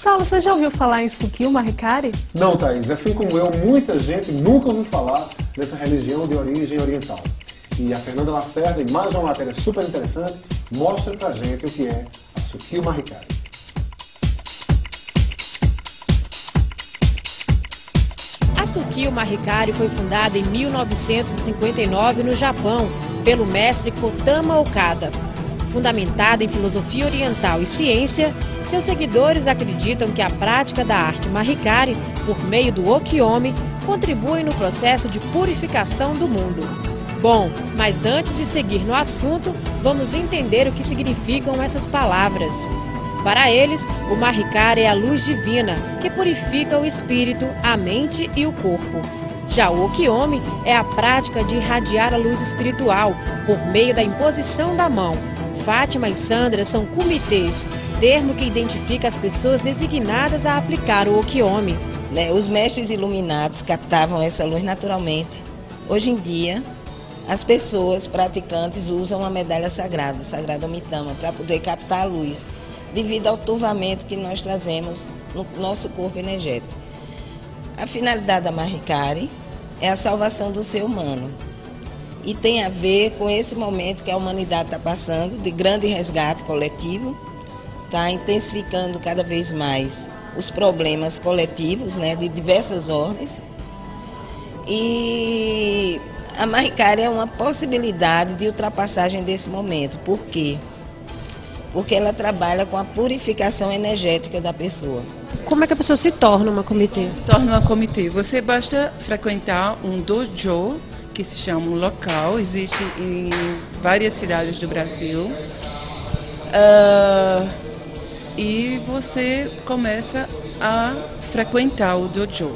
Saulo, você já ouviu falar em Sukio Mahikari? Não, Thaís. Assim como eu, muita gente nunca ouviu falar dessa religião de origem oriental. E a Fernanda Lacerda, em mais uma matéria super interessante, mostra pra gente o que é a Sukio Mahikari. A Sukio Mahikari foi fundada em 1959 no Japão, pelo mestre Kotama Okada. Fundamentada em filosofia oriental e ciência, seus seguidores acreditam que a prática da arte Mahikari, por meio do Okiomi, contribui no processo de purificação do mundo. Bom, mas antes de seguir no assunto, vamos entender o que significam essas palavras. Para eles, o Mahikari é a luz divina, que purifica o espírito, a mente e o corpo. Já o Okiomi é a prática de irradiar a luz espiritual, por meio da imposição da mão. Fátima e Sandra são kumitês, termo que identifica as pessoas designadas a aplicar o Okiomi. Os mestres iluminados captavam essa luz naturalmente. Hoje em dia, as pessoas praticantes usam a medalha sagrada, o sagrado Omitama, para poder captar a luz, devido ao turvamento que nós trazemos no nosso corpo energético. A finalidade da Mahikari é a salvação do ser humano. E tem a ver com esse momento que a humanidade está passando, de grande resgate coletivo, está intensificando cada vez mais os problemas coletivos, de diversas ordens. E a Mahikari é uma possibilidade de ultrapassagem desse momento. Por quê? Porque ela trabalha com a purificação energética da pessoa. Como é que a pessoa se torna uma comitê? Se torna uma comitê. Você basta frequentar um dojo, que se chama um local, existe em várias cidades do Brasil. E você começa a frequentar o dojo.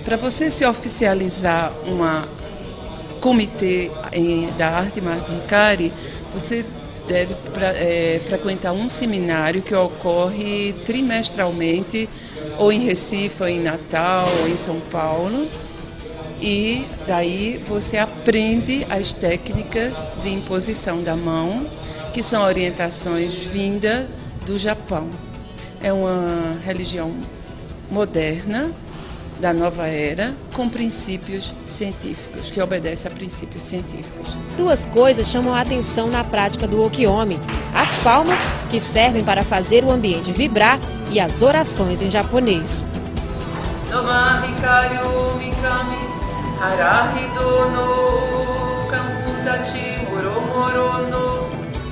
Para você se oficializar uma comitê da arte Mahikari, você deve frequentar um seminário que ocorre trimestralmente, ou em Recife, ou em Natal, ou em São Paulo. E daí você aprende as técnicas de imposição da mão, que são orientações vindas do Japão. É uma religião moderna, da nova era, com princípios científicos, que obedece a princípios científicos. Duas coisas chamam a atenção na prática do Okiomi: as palmas, que servem para fazer o ambiente vibrar, e as orações em japonês.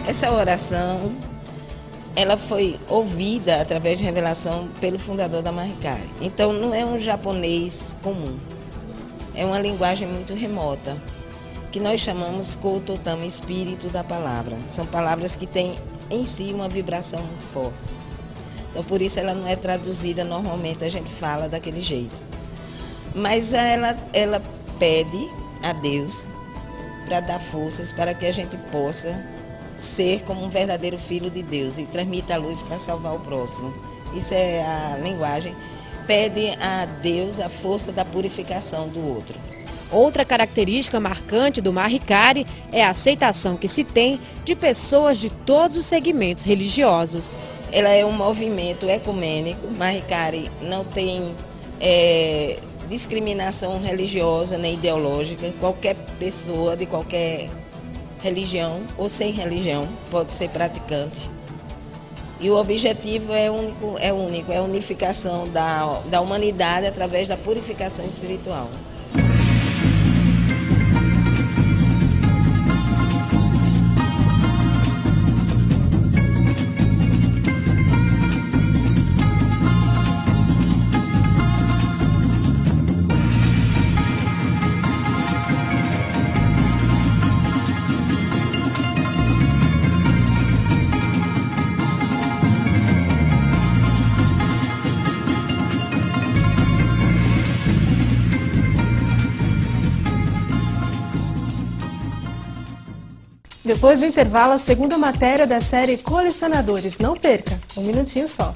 Essa oração, ela foi ouvida através de revelação pelo fundador da Mahikari. Então não é um japonês comum, é uma linguagem muito remota, que nós chamamos Kototama, espírito da palavra. São palavras que têm em si uma vibração muito forte. Então por isso ela não é traduzida, normalmente a gente fala daquele jeito. Mas ela pede a Deus para dar forças para que a gente possa ser como um verdadeiro filho de Deus e transmita a luz para salvar o próximo. Isso é a linguagem. Pede a Deus a força da purificação do outro. Outra característica marcante do Mahikari é a aceitação que se tem de pessoas de todos os segmentos religiosos. Ela é um movimento ecumênico. Mahikari não tem discriminação religiosa nem ideológica. Qualquer pessoa de qualquer religião ou sem religião pode ser praticante. E o objetivo é único, é a unificação da humanidade através da purificação espiritual. Depois do intervalo, a segunda matéria da série Colecionadores. Não perca, um minutinho só.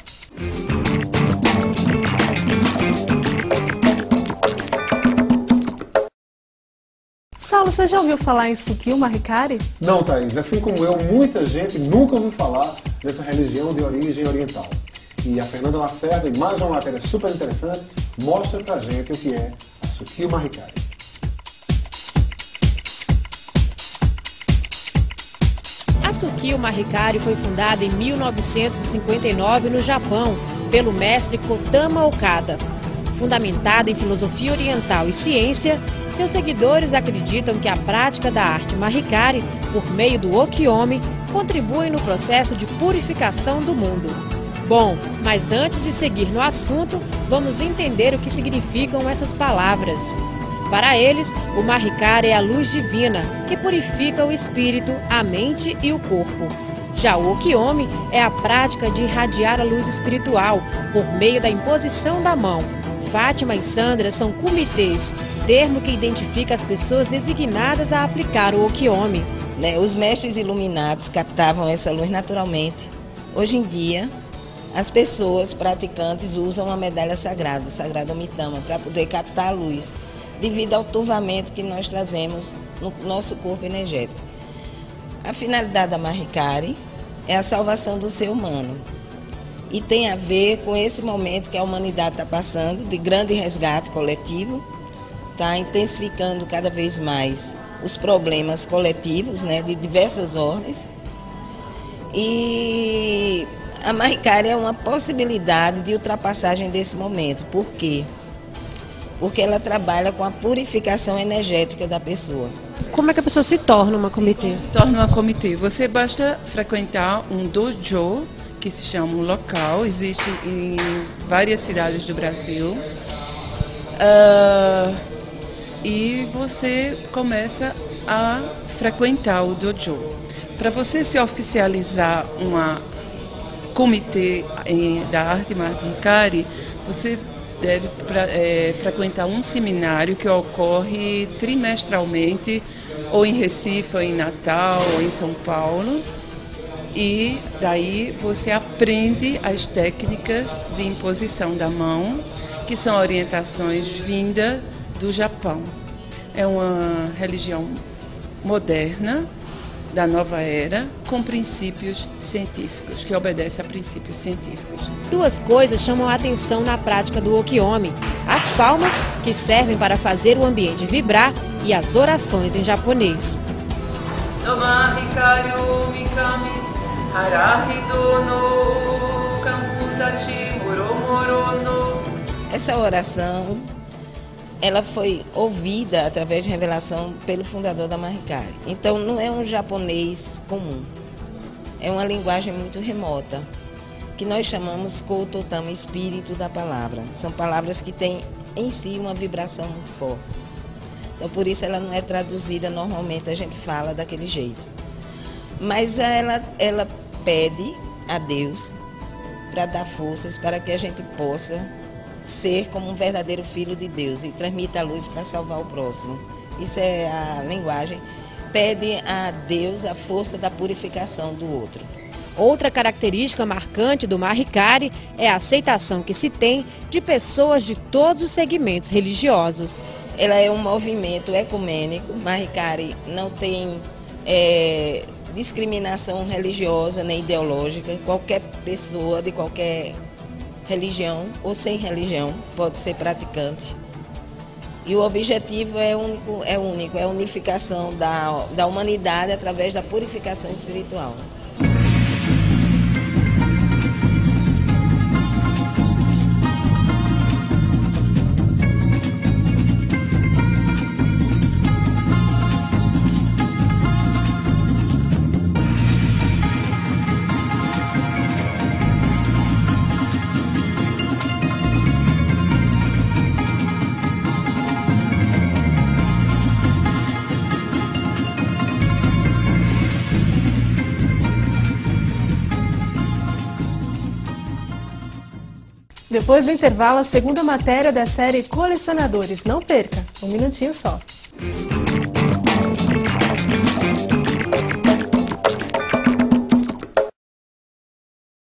Saulo, você já ouviu falar em Sukio Mahikari? Não, Thaís. Assim como eu, muita gente nunca ouviu falar dessa religião de origem oriental. E a Fernanda Lacerda, em mais uma matéria super interessante, mostra pra gente o que é a Tsukio Mahikari. A Tsukio Mahikari foi fundada em 1959 no Japão, pelo mestre Kotama Okada. Fundamentada em filosofia oriental e ciência, seus seguidores acreditam que a prática da arte Mahikari, por meio do Okiomi, contribui no processo de purificação do mundo. Bom, mas antes de seguir no assunto, vamos entender o que significam essas palavras. Para eles, o Mahikari é a luz divina, que purifica o espírito, a mente e o corpo. Já o Okiomi é a prática de irradiar a luz espiritual, por meio da imposição da mão. Fátima e Sandra são kumitês, termo que identifica as pessoas designadas a aplicar o Okiomi. Os mestres iluminados captavam essa luz naturalmente. Hoje em dia, as pessoas praticantes usam a medalha sagrada, o sagrado Omitama, para poder captar a luz, devido ao turvamento que nós trazemos no nosso corpo energético. A finalidade da Mahikari é a salvação do ser humano e tem a ver com esse momento que a humanidade está passando, de grande resgate coletivo, está intensificando cada vez mais os problemas coletivos, de diversas ordens. E a Mahikari é uma possibilidade de ultrapassagem desse momento. Por quê? Porque ela trabalha com a purificação energética da pessoa. Como é que a pessoa se torna uma comitê? Se torna uma comitê. Você basta frequentar um dojo, que se chama um local, existe em várias cidades do Brasil. E você começa a frequentar o dojo. Para você se oficializar uma comitê da arte Mahikari, você deve frequentar um seminário que ocorre trimestralmente, ou em Recife, ou em Natal, ou em São Paulo. E daí você aprende as técnicas de imposição da mão, que são orientações vindas do Japão. É uma religião moderna, da nova era, com princípios científicos, que obedece a princípios científicos. Duas coisas chamam a atenção na prática do Okiomi: as palmas, que servem para fazer o ambiente vibrar, e as orações em japonês. Essa oração, ela foi ouvida através de revelação pelo fundador da Mahikari. Então não é um japonês comum, é uma linguagem muito remota, que nós chamamos Kototama, espírito da palavra. São palavras que têm em si uma vibração muito forte. Então por isso ela não é traduzida normalmente, a gente fala daquele jeito. Mas ela pede a Deus para dar forças para que a gente possa ser como um verdadeiro filho de Deus e transmita a luz para salvar o próximo. Isso é a linguagem. Pede a Deus a força da purificação do outro. Outra característica marcante do Mahikari é a aceitação que se tem de pessoas de todos os segmentos religiosos. Ela é um movimento ecumênico. Mahikari não tem discriminação religiosa nem ideológica. Qualquer pessoa de qualquer religião ou sem religião pode ser praticante. E o objetivo é único, é a unificação da humanidade através da purificação espiritual. Depois do intervalo, a segunda matéria da série Colecionadores. Não perca, um minutinho só.